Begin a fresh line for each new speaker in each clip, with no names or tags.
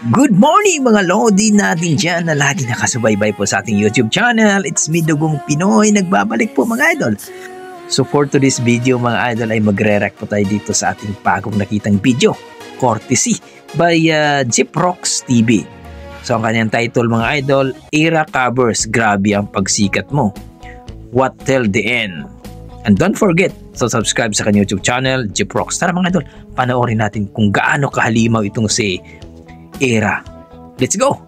Good morning mga Lodi natin dyan na lagi nakasubaybay po sa ating YouTube channel. It's me, Dugong Pinoy. Nagbabalik po mga idol. So for today's video mga idol ay magre-react po tayo dito sa ating bagong nakitang video. Courtesy by Gyprox TV. So ang kanyang title mga idol, Era Covers, grabe ang pagsikat mo. What till the end? And don't forget, so subscribe sa kanyang YouTube channel, Gyprox. Tara mga idol, panoorin natin kung gaano kahalimaw itong si Era. Let's go!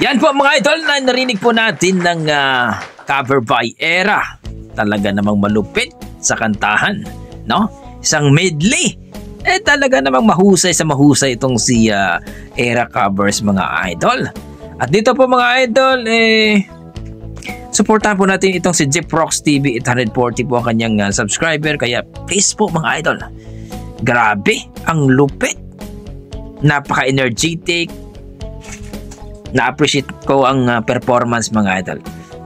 Yan po mga idol, na narinig po natin ng cover by Era. Talaga namang malupit sa kantahan, no? Isang medley. Talaga namang mahusay sa mahusay itong si Era Covers mga idol. At dito po mga idol, supportahan po natin itong si Gyprox TV. 840 po ang kanyang subscriber. Kaya please po mga idol, grabe ang lupit. Napaka-energetic. Na-appreciate ko ang performance mga idol.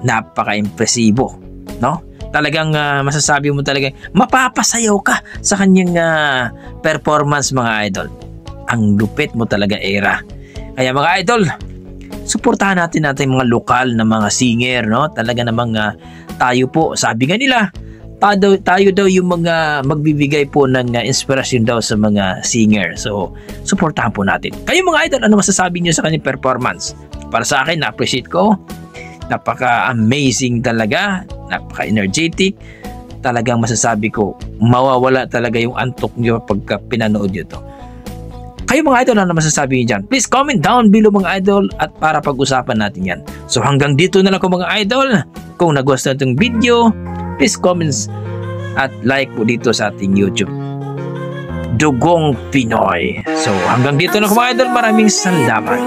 Napaka-impresibo, no? Talagang masasabi mo talaga mapapasayaw ka sa kanyang performance mga idol. Ang lupit mo talaga Era. Kaya mga idol, suportahan natin mga lokal na mga singer, no? Talaga namang tayo po, sabi nga nila, tayo daw yung mga magbibigay po ng inspirasyon daw sa mga singer. So, supportahan po natin. Kayo mga idol, ano masasabi niyo sa kanyang performance? Para sa akin, na-appreciate ko. Napaka-amazing talaga. Napaka-energetic. Talagang masasabi ko, mawawala talaga yung antok niyo pagka pinanood niyo to. Kayo mga idol, ano masasabi niyo dyan? Please comment down below mga idol at para pag-usapan natin yan. So hanggang dito na lang ko mga idol. Kung nagustuhan itong video, please comments at like po dito sa ating YouTube. Dugong Pinoy. So hanggang dito na ko mga idol. Maraming salamat.